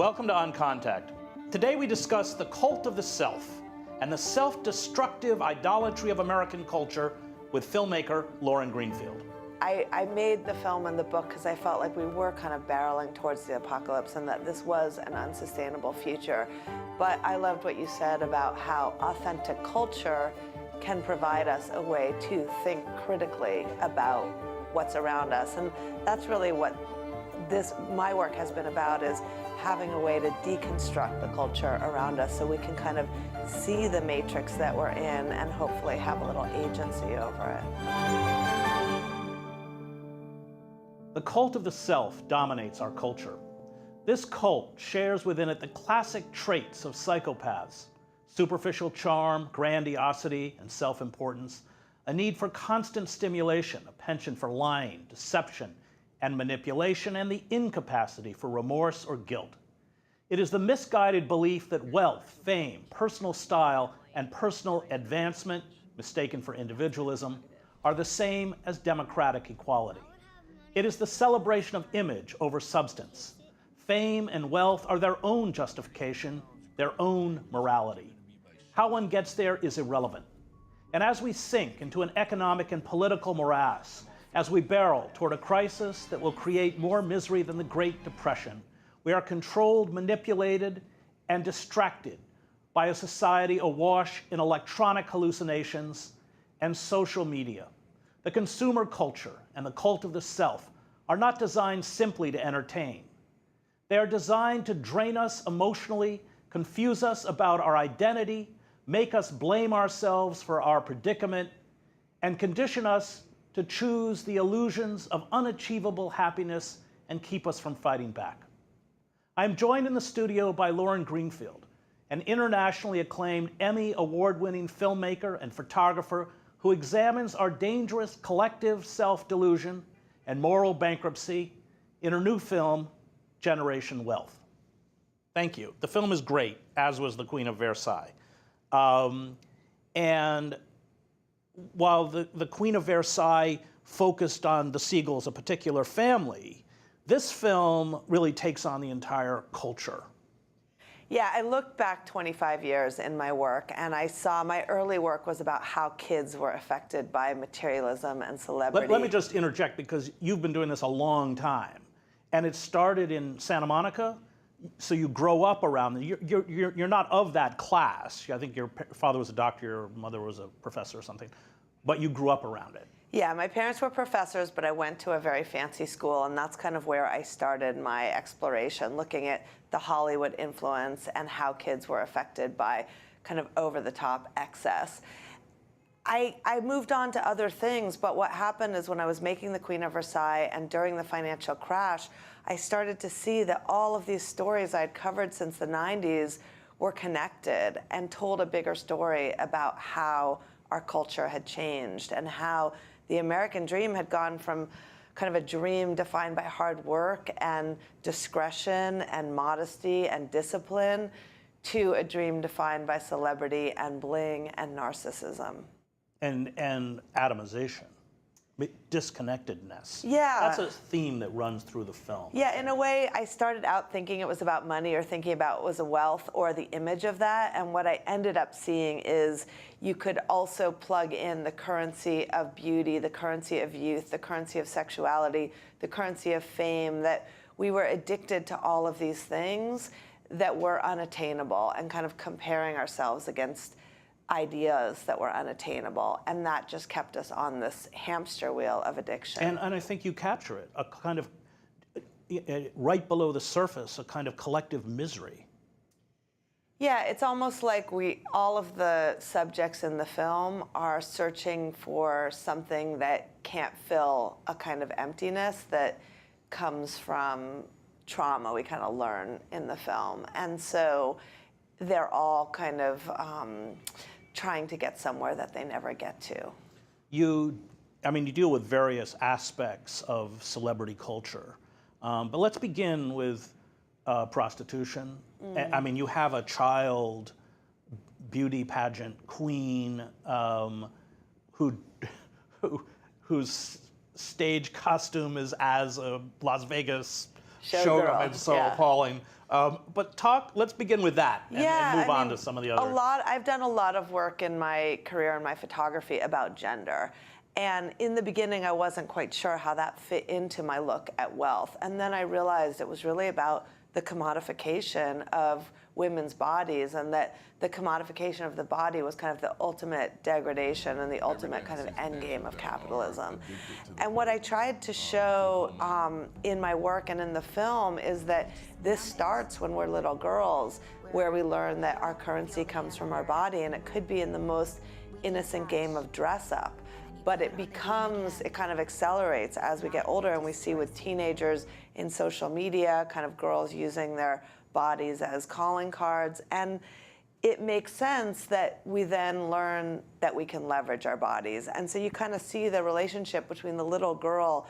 Welcome to On Contact. Today we discuss the cult of the self and the self-destructive idolatry of American culture with filmmaker Lauren Greenfield. I made the film and the book because I felt like we were kind of barreling towards the apocalypse and that this was an unsustainable future. But I loved what you said about how authentic culture can provide us a way to think critically about what's around us. And that's really what my work has been about, is having a way to deconstruct the culture around us so we can kind of see the matrix that we're in and hopefully have a little agency over it. The cult of the self dominates our culture. This cult shares within it the classic traits of psychopaths: superficial charm, grandiosity, and self-importance, a need for constant stimulation, a penchant for lying, deception, and manipulation, and the incapacity for remorse or guilt. It is the misguided belief that wealth, fame, personal style, and personal advancement, mistaken for individualism, are the same as democratic equality. It is the celebration of image over substance. Fame and wealth are their own justification, their own morality. How one gets there is irrelevant. And as we sink into an economic and political morass, as we barrel toward a crisis that will create more misery than the Great Depression, we are controlled, manipulated, and distracted by a society awash in electronic hallucinations and social media. The consumer culture and the cult of the self are not designed simply to entertain. They are designed to drain us emotionally, confuse us about our identity, make us blame ourselves for our predicament, and condition us to choose the illusions of unachievable happiness and keep us from fighting back. I am joined in the studio by Lauren Greenfield, an internationally acclaimed Emmy award-winning filmmaker and photographer who examines our dangerous collective self-delusion and moral bankruptcy in her new film, Generation Wealth. Thank you. The film is great, as was The Queen of Versailles. And while the Queen of Versailles focused on the Siegels, a particular family, this film really takes on the entire culture. Yeah, I looked back 25 years in my work, and I saw my early work was about how kids were affected by materialism and celebrity. Let me just interject, because you've been doing this a long time, and it started in Santa Monica, so you grow up around them. You're not of that class. I think your father was a doctor, your mother was a professor or something, but you grew up around it. Yeah, my parents were professors, but I went to a very fancy school, and that's kind of where I started my exploration, looking at the Hollywood influence and how kids were affected by kind of over-the-top excess. I moved on to other things, but what happened is when I was making The Queen of Versailles and during the financial crash, I started to see that all of these stories I'd covered since the 90s were connected and told a bigger story about how our culture had changed and how the American dream had gone from kind of a dream defined by hard work and discretion and modesty and discipline to a dream defined by celebrity and bling and narcissism. And atomization, disconnectedness. Yeah. That's a theme that runs through the film. Yeah, in a way, I started out thinking it was about money or thinking about it was a wealth or the image of that. And what I ended up seeing is you could also plug in the currency of beauty, the currency of youth, the currency of sexuality, the currency of fame, that we were addicted to all of these things that were unattainable and kind of comparing ourselves against ideas that were unattainable, and that just kept us on this hamster wheel of addiction. And I think you capture it, a kind of, right below the surface, a kind of collective misery. Yeah, it's almost like all of the subjects in the film are searching for something that can't fill a kind of emptiness that comes from trauma we kind of learn in the film. And so they're all kind of trying to get somewhere that they never get to. You deal with various aspects of celebrity culture, but let's begin with prostitution. I mean, you have a child beauty pageant queen whose stage costume is as a Las Vegas showgirl and so appalling. But let's begin with that and move on to some of the other. I've done a lot of work in my career in my photography about gender. And in the beginning, I wasn't quite sure how that fit into my look at wealth. And then I realized it was really about the commodification of women's bodies, and that the commodification of the body was kind of the ultimate degradation and the ultimate kind of end game of capitalism. And what I tried to show in my work and in the film is that this starts when we're little girls, where we learn that our currency comes from our body, and it could be in the most innocent game of dress up. But it kind of accelerates as we get older, and we see with teenagers in social media, kind of girls using their bodies as calling cards. And it makes sense that we then learn that we can leverage our bodies. And so you kind of see the relationship between the little girl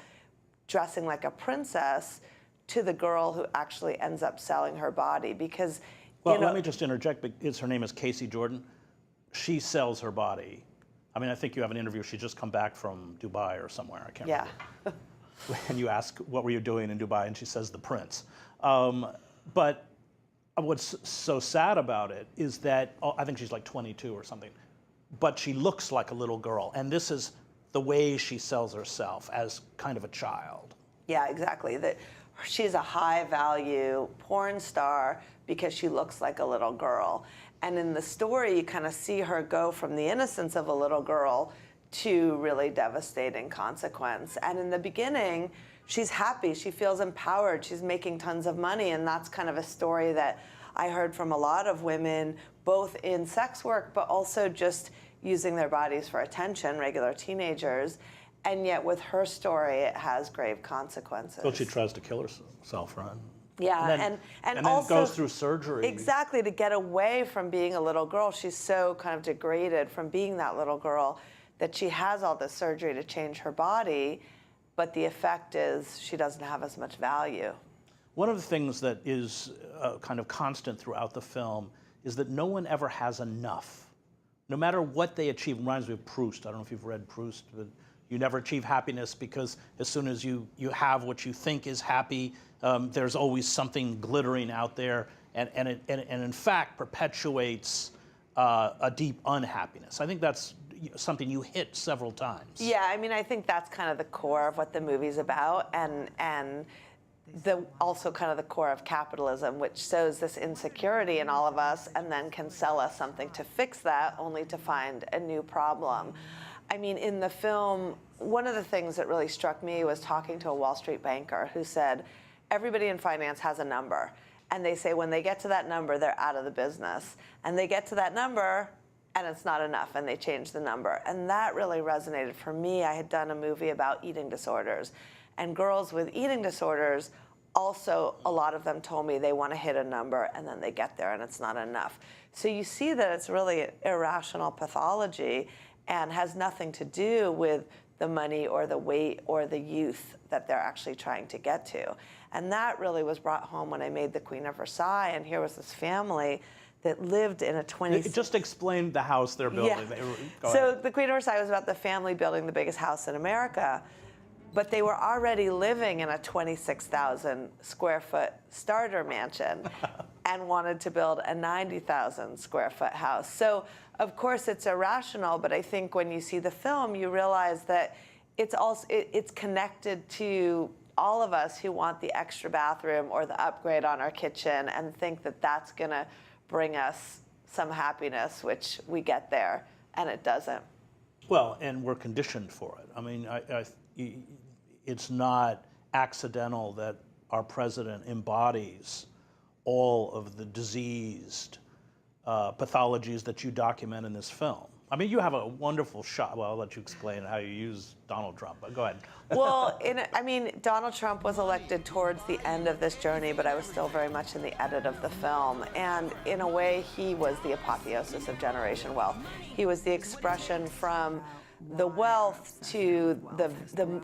dressing like a princess to the girl who actually ends up selling her body. Because, let me just interject, because her name is Casey Jordan. She sells her body. I mean, I think you have an interview. She's just come back from Dubai or somewhere. I can't remember. And you ask, what were you doing in Dubai? And she says, the prince. But what's so sad about it is that, I think she's like 22 or something, but she looks like a little girl. And this is the way she sells herself, as kind of a child. Yeah, exactly. That she's a high-value porn star because she looks like a little girl. And in the story, you kind of see her go from the innocence of a little girl to really devastating consequence. And in the beginning, she's happy, she feels empowered, she's making tons of money, and that's kind of a story that I heard from a lot of women, both in sex work, but also just using their bodies for attention, regular teenagers. And yet with her story, it has grave consequences. Well, she tries to kill herself, right? Yeah, and then also goes through surgery. Exactly, to get away from being a little girl. She's so kind of degraded from being that little girl that she has all this surgery to change her body, but the effect is she doesn't have as much value. One of the things that is kind of constant throughout the film is that no one ever has enough. No matter what they achieve. It reminds me of Proust. I don't know if you've read Proust, but you never achieve happiness because as soon as you have what you think is happy, there's always something glittering out there, and in fact perpetuates a deep unhappiness. I think that's something you hit several times. Yeah, I mean, I think that's kind of the core of what the movie's about, and also kind of the core of capitalism, which sows this insecurity in all of us and then can sell us something to fix that, only to find a new problem. I mean, in the film, one of the things that really struck me was talking to a Wall Street banker who said, everybody in finance has a number. And they say when they get to that number, they're out of the business. And they get to that number, and it's not enough, and they change the number. And that really resonated for me. I had done a movie about eating disorders. And girls with eating disorders, also, a lot of them told me they want to hit a number, and then they get there, and it's not enough. So you see that it's really irrational pathology and has nothing to do with the money or the weight or the youth that they're actually trying to get to. And that really was brought home when I made The Queen of Versailles, and here was this family that lived in a 20... Just explain the house they're building. Yeah. So The Queen of Versailles was about the family building the biggest house in America, but they were already living in a 26,000 square foot starter mansion and wanted to build a 90,000 square foot house. So of course it's irrational, but I think when you see the film, you realize that it's connected to all of us who want the extra bathroom or the upgrade on our kitchen and think that that's gonna bring us some happiness, which we get there, and it doesn't. Well, and we're conditioned for it. I mean, it's not accidental that our president embodies all of the diseased pathologies that you document in this film. I mean, you have a wonderful shot. Well, I'll let you explain how you use Donald Trump, but go ahead. Well, I mean, Donald Trump was elected towards the end of this journey, but I was still very much in the edit of the film. And in a way, he was the apotheosis of Generation Wealth. He was the expression from the wealth to the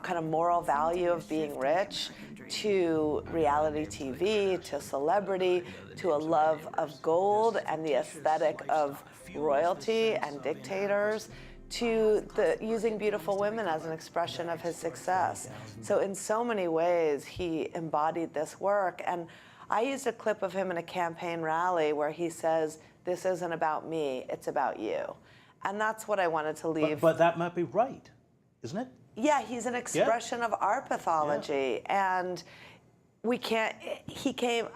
kind of moral value of being rich, to reality TV, to celebrity, to a love of gold and the aesthetic of royalty and dictators, to using beautiful women as an expression of his success. So in so many ways, he embodied this work. And I used a clip of him in a campaign rally where he says, "This isn't about me, it's about you." And that's what I wanted to leave. But that might be right, isn't it? Yeah, he's an expression of our pathology. And we can't,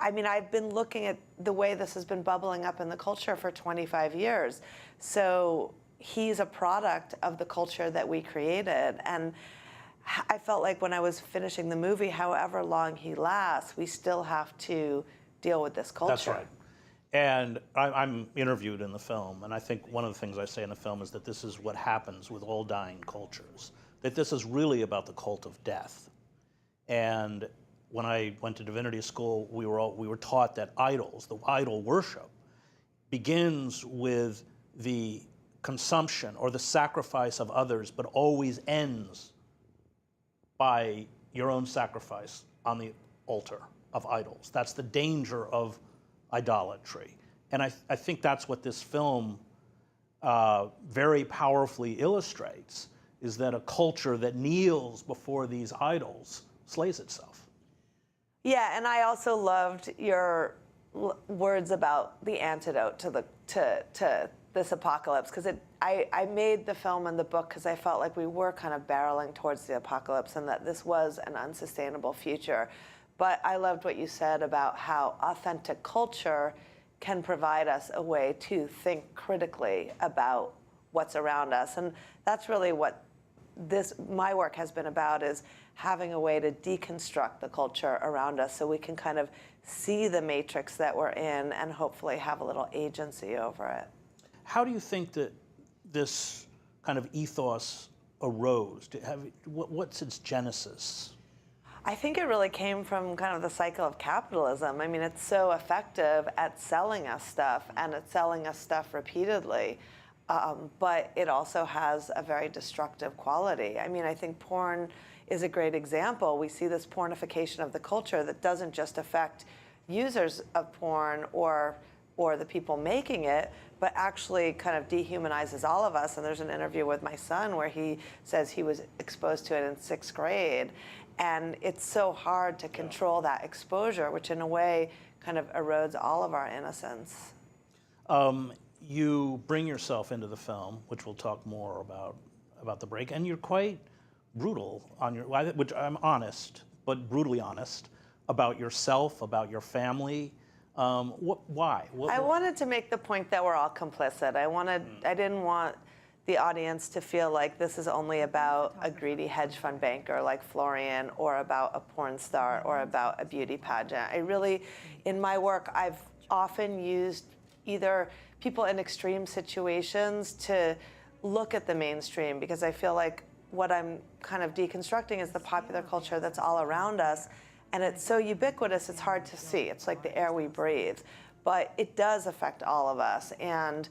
I mean, I've been looking at the way this has been bubbling up in the culture for 25 years. So he's a product of the culture that we created. And I felt like when I was finishing the movie, however long he lasts, we still have to deal with this culture. That's right. And I'm interviewed in the film, and I think one of the things I say in the film is that this is what happens with all dying cultures, that this is really about the cult of death. And when I went to divinity school, we were taught that idols, the idol worship, begins with the consumption or the sacrifice of others, but always ends by your own sacrifice on the altar of idols. That's the danger of idolatry. And I think that's what this film very powerfully illustrates, is that a culture that kneels before these idols slays itself. Yeah, and I also loved your words about the antidote to this apocalypse, because I made the film and the book because I felt like we were kind of barreling towards the apocalypse and that this was an unsustainable future. But I loved what you said about how authentic culture can provide us a way to think critically about what's around us. And that's really what my work has been about, is having a way to deconstruct the culture around us so we can kind of see the matrix that we're in and hopefully have a little agency over it. How do you think that this kind of ethos arose? What's its genesis? I think it really came from kind of the cycle of capitalism. I mean, it's so effective at selling us stuff, and it's selling us stuff repeatedly. But it also has a very destructive quality. I mean, I think porn is a great example. We see this pornification of the culture that doesn't just affect users of porn or the people making it, but actually kind of dehumanizes all of us. And there's an interview with my son where he says he was exposed to it in 6th grade. And it's so hard to control that exposure, which in a way kind of erodes all of our innocence. You bring yourself into the film, which we'll talk more about the break, and you're quite brutal which I'm honest, but brutally honest, about yourself, about your family. Why? I wanted to make the point that we're all complicit. I didn't want the audience to feel like this is only about a greedy hedge fund banker like Florian, or about a porn star, or about a beauty pageant. In my work, I've often used either people in extreme situations to look at the mainstream, because I feel like what I'm kind of deconstructing is the popular culture that's all around us, and it's so ubiquitous it's hard to see. It's like the air we breathe, but it does affect all of us. And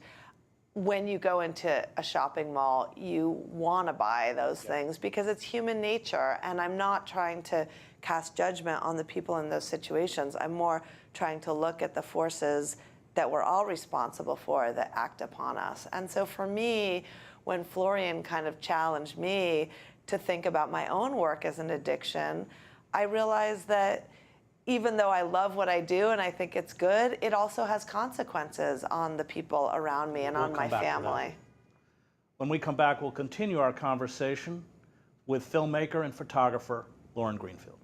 when you go into a shopping mall, you want to buy those things because it's human nature. And I'm not trying to cast judgment on the people in those situations. I'm more trying to look at the forces that we're all responsible for that act upon us. And so for me, when Florian kind of challenged me to think about my own work as an addiction, I realized that even though I love what I do and I think it's good, it also has consequences on the people around me and on my family. When we come back, we'll continue our conversation with filmmaker and photographer Lauren Greenfield.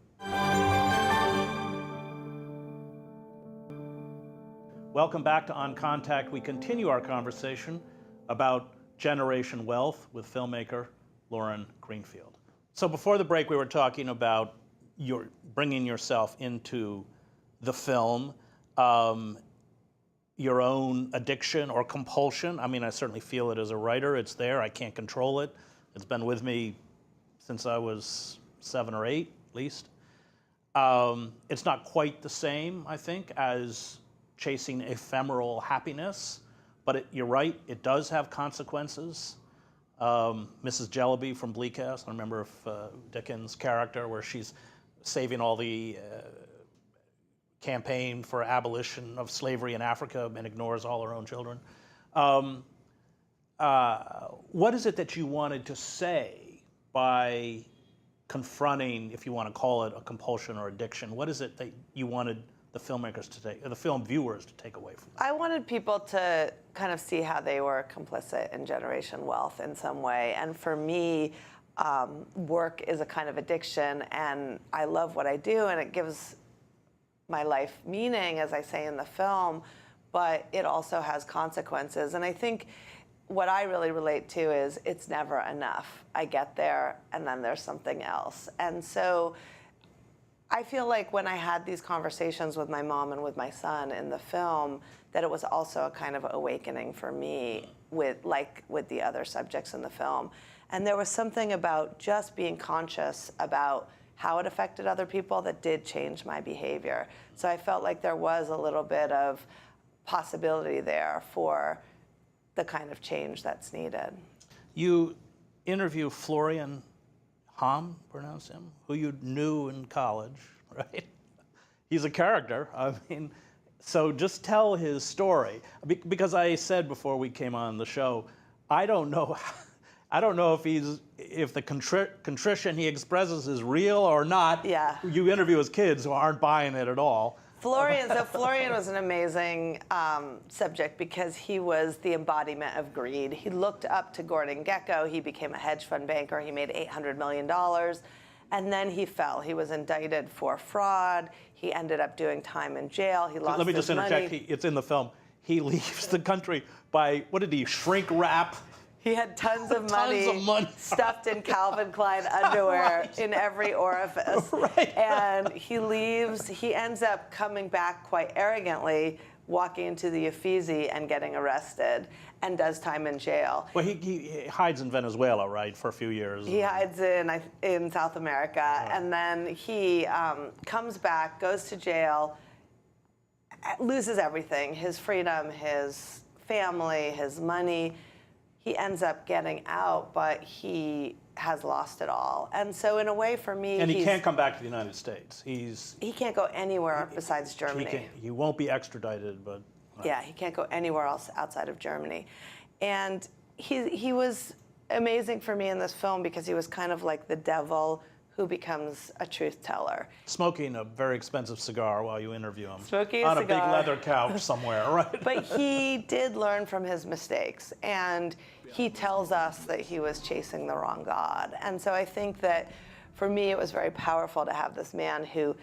Welcome back to On Contact. We continue our conversation about generation wealth with filmmaker Lauren Greenfield. So before the break, we were talking about your bringing yourself into the film, your own addiction or compulsion. I mean, I certainly feel it as a writer. It's there. I can't control it. It's been with me since I was 7 or 8, at least. It's not quite the same, I think, as chasing ephemeral happiness, but you're right, it does have consequences. Mrs. Jellyby from Bleak House, I remember Dickens' character, where she's saving all the campaign for abolition of slavery in Africa and ignores all her own children. what is it that you wanted to say by confronting, if you want to call it a compulsion or addiction? What is it that you wanted the filmmakers to take, or the film viewers to take away from that? I wanted people to kind of see how they were complicit in generation wealth in some way. And for me, work is a kind of addiction, and I love what I do, and it gives my life meaning, as I say in the film, but it also has consequences. And I think what I really relate to is it's never enough. I get there, and then there's something else. And so I feel like when I had these conversations with my mom and with my son in the film, that it was also a kind of awakening for me with the other subjects in the film. And there was something about just being conscious about how it affected other people that did change my behavior. So I felt like there was a little bit of possibility there for the kind of change that's needed. You interview Florian Homme, pronounce him, who you knew in college, right? He's a character. I mean, so just tell his story. Because I said before we came on the show, I don't know if the contrition he expresses is real or not. Yeah. You interview his kids who aren't buying it at all. Florian was an amazing subject because he was the embodiment of greed. He looked up to Gordon Gekko. He became a hedge fund banker. He made $800 million. And then he fell. He was indicted for fraud. He ended up doing time in jail. He lost his money. Let me just interject. It's in the film. He leaves the country by, what did he, shrink wrap? He had tons of money stuffed in Calvin Klein underwear Right. in every orifice. Right. And he leaves. He ends up coming back quite arrogantly, walking into the Uffizi and getting arrested, and does time in jail. Well, he hides in Venezuela, right, for a few years. He hides in South America, right. And then he comes back, goes to jail, loses everything, his freedom, his family, his money. He ends up getting out, but he has lost it all. And so in a way, for me, and he can't come back to the United States. He can't go anywhere besides Germany. He won't be extradited, but... Yeah, he can't go anywhere else outside of Germany. And he was amazing for me in this film because he was kind of like the devil who becomes a truth teller. Smoking a very expensive cigar while you interview him. Smoking a on cigar. A big leather couch somewhere, right? But he did learn from his mistakes, and he tells us that he was chasing the wrong God. And so I think that for me it was very powerful to have this man who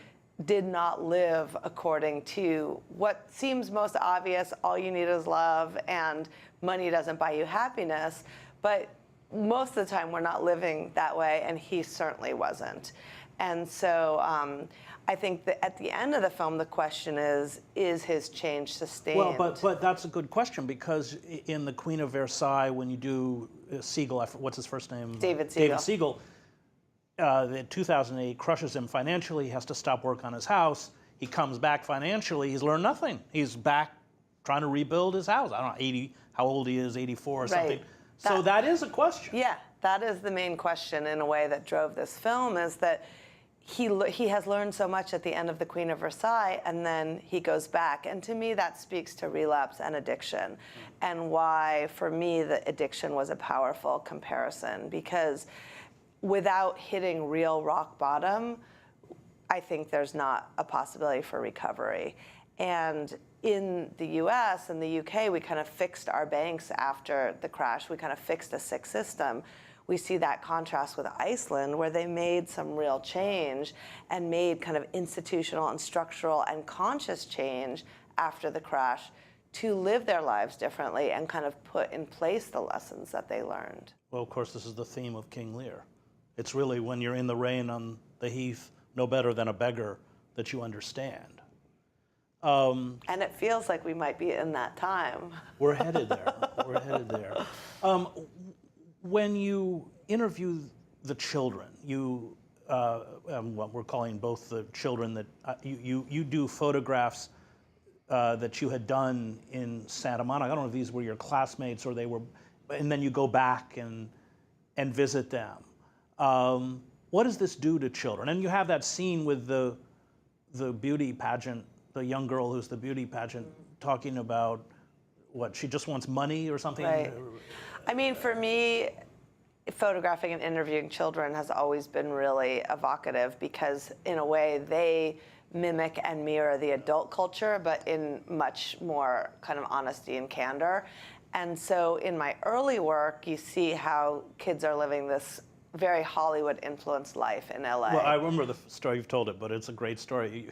did not live according to what seems most obvious, all you need is love, and money doesn't buy you happiness. But most of the time we're not living that way, and he certainly wasn't. And so I think that at the end of the film, the question is his change sustained? Well, but that's a good question, because in The Queen of Versailles, when you do Siegel, what's his first name? David Siegel. David Siegel, in 2008, crushes him financially. He has to stop work on his house. He comes back financially. He's learned nothing. He's back trying to rebuild his house. I don't know, how old he is, 84 or something. So that is a question. Yeah, that is the main question in a way that drove this film, is that he has learned so much at the end of The Queen of Versailles, and then he goes back. And to me, that speaks to relapse and addiction, and why, for me, the addiction was a powerful comparison, because without hitting real rock bottom, I think there's not a possibility for recovery. And in the US and the UK, we kind of fixed our banks after the crash. We kind of fixed a sick system. We see that contrast with Iceland, where they made some real change and made kind of institutional and structural and conscious change after the crash to live their lives differently and kind of put in place the lessons that they learned. Well, of course, this is the theme of King Lear. It's really when you're in the rain on the heath, no better than a beggar, that you understand. And it feels like we might be in that time. We're headed there. We're headed there. When you interview the children, you, what we're calling both the children that you do photographs that you had done in Santa Monica. I don't know if these were your classmates or they were, and then you go back and visit them. What does this do to children? And you have that scene with the beauty pageant, the young girl who's the beauty pageant, talking about what, she just wants money or something? Right. I mean, for me, photographing and interviewing children has always been really evocative because, in a way, they mimic and mirror the adult culture, but in much more kind of honesty and candor. And so in my early work, you see how kids are living this very Hollywood-influenced life in LA. Well, I remember the story, you've told it, but it's a great story.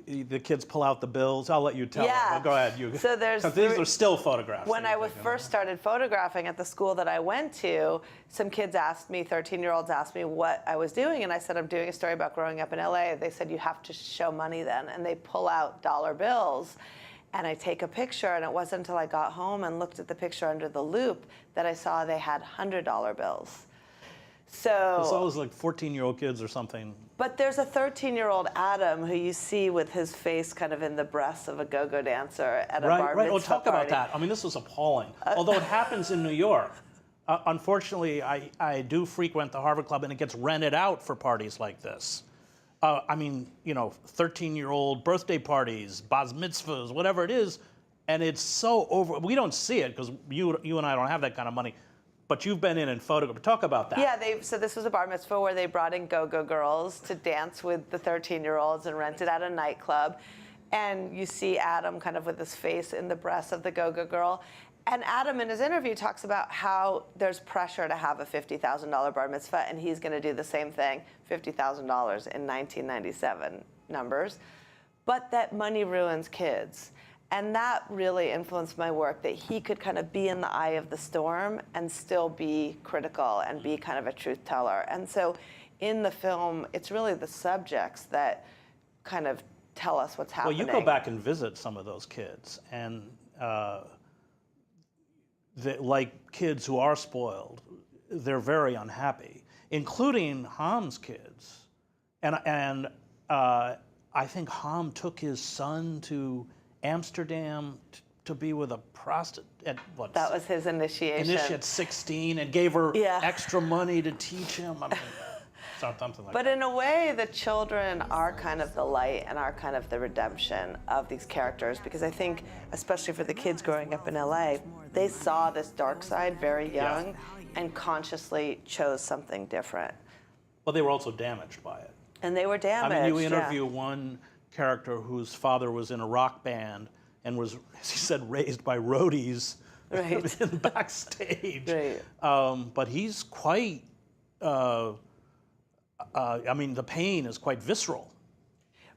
The kids pull out the bills. I'll let you tell them. Well, go ahead. So there's these are still photographs. When I first started photographing at the school that I went to, some kids asked me, 13-year-olds asked me what I was doing, and I said, I'm doing a story about growing up in LA. They said, you have to show money then. And they pull out dollar bills, and I take a picture, and it wasn't until I got home and looked at the picture under the loop that I saw they had $100 bills. So all those like 14-year-old kids or something. But there's a 13-year-old Adam who you see with his face kind of in the breasts of a go-go dancer at a bar mitzvah Right. Oh, talk party. about that. I mean, this was appalling. Although it happens in New York. Unfortunately, I do frequent the Harvard Club, and it gets rented out for parties like this. I mean, 13-year-old birthday parties, bas mitzvahs, whatever it is, and it's so over. We don't see it because you and I don't have that kind of money. But you've been in and photographed. Talk about that. Yeah, so this was a bar mitzvah where they brought in go-go girls to dance with the 13-year-olds and rented out a nightclub. And you see Adam kind of with his face in the breast of the go-go girl. And Adam in his interview talks about how there's pressure to have a $50,000 bar mitzvah, and he's going to do the same thing, $50,000 in 1997 numbers. But that money ruins kids. And that really influenced my work, that he could kind of be in the eye of the storm and still be critical and be kind of a truth teller. And so in the film, it's really the subjects that kind of tell us what's happening. Well, you go back and visit some of those kids, and like kids who are spoiled, they're very unhappy, including Homme's kids. And I think Homme took his son to Amsterdam to be with a prostitute at what? That was his initiation. At 16, and gave her extra money to teach him. I mean, something like but that. in a way, the children are kind of the light and are kind of the redemption of these characters, because I think, especially for the kids growing up in LA, they saw this dark side very young and consciously chose something different. Well, they were also damaged by it. And they were damaged. I mean, you interview one character whose father was in a rock band and was, as he said, raised by roadies in backstage. Right. But he's quite, I mean, the pain is quite visceral.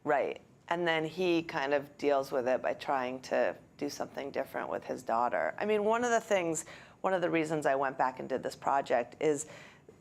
Right. And then he kind of deals with it by trying to do something different with his daughter. I mean, one of the reasons I went back and did this project is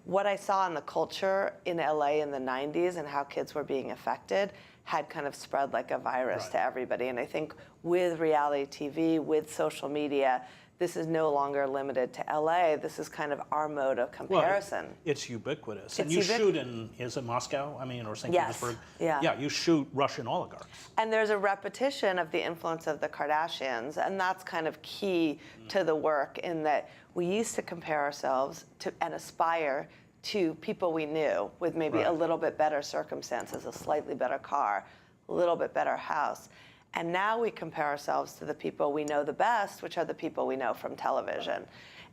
what I saw in the culture in LA in the 90s and how kids were being affected had kind of spread like a virus to everybody. And I think with reality TV, with social media, this is no longer limited to LA. This is kind of our mode of comparison. Well, it's ubiquitous. And you shoot in, is it Moscow? I mean, or St. Petersburg? Yeah, you shoot Russian oligarchs. And there's a repetition of the influence of the Kardashians, and that's kind of key to the work, in that we used to compare ourselves to and aspire to people we knew with maybe a little bit better circumstances, a slightly better car, a little bit better house. And now we compare ourselves to the people we know the best, which are the people we know from television.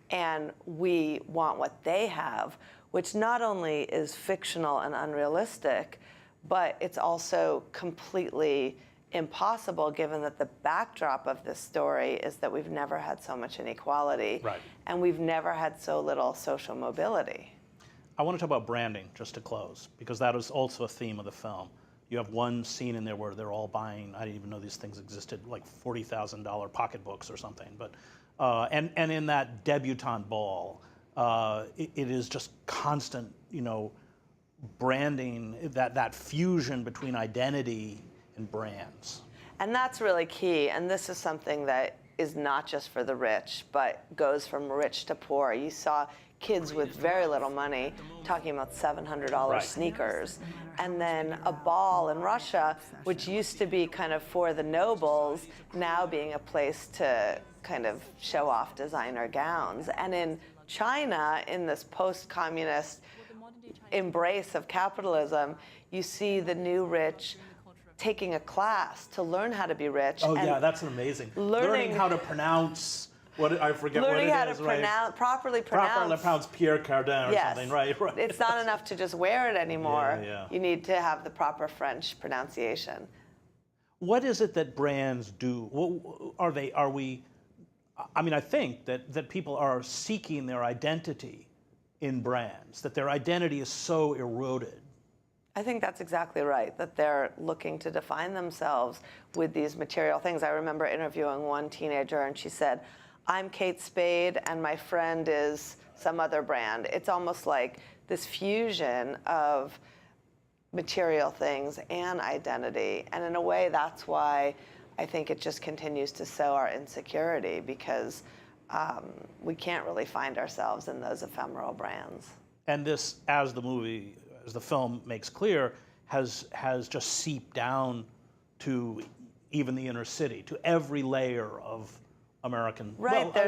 And we want what they have, which not only is fictional and unrealistic, but it's also completely impossible, given that the backdrop of this story is that we've never had so much inequality, and we've never had so little social mobility. I want to talk about branding, just to close, because that is also a theme of the film. You have one scene in there where they're all buying, I didn't even know these things existed, like $40,000 pocketbooks or something. But and in that debutante ball, it is just constant, branding, that fusion between identity and brands. And that's really key. And this is something that is not just for the rich, but goes from rich to poor. You saw kids with very little money talking about $700 sneakers. And then a ball in Russia, which used to be kind of for the nobles, now being a place to kind of show off designer gowns. And in China, in this post-communist embrace of capitalism, you see the new rich taking a class to learn how to be rich. Oh and yeah, that's amazing. Learning how to pronounce I forget what it is. Learning how to properly pronounce Pierre Cardin or yes. something, right? It's not enough to just wear it anymore. Yeah. You need to have the proper French pronunciation. What is it that brands do? I think that people are seeking their identity in brands, that their identity is so eroded. I think that's exactly right, that they're looking to define themselves with these material things. I remember interviewing one teenager, and she said, I'm Kate Spade, and my friend is some other brand. It's almost like this fusion of material things and identity. And in a way, that's why I think it just continues to sow our insecurity, because we can't really find ourselves in those ephemeral brands. And this, as the film makes clear, has just seeped down to even the inner city, to every layer of American,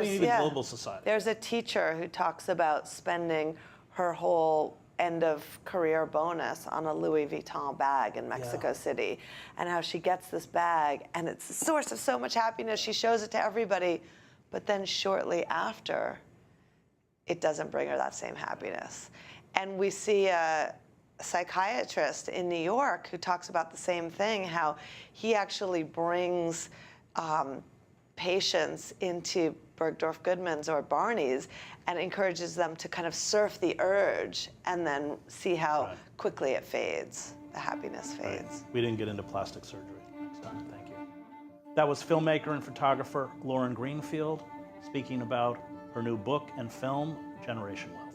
even global society. There's a teacher who talks about spending her whole end of career bonus on a Louis Vuitton bag in Mexico City, and how she gets this bag and it's a source of so much happiness. She shows it to everybody, but then shortly after, it doesn't bring her that same happiness. And we see a psychiatrist in New York who talks about the same thing, how he actually brings patients into Bergdorf Goodman's or Barney's and encourages them to kind of surf the urge and then see how quickly it fades, the happiness fades. Right. We didn't get into plastic surgery next time, thank you. That was filmmaker and photographer Lauren Greenfield speaking about her new book and film, Generation Wealth.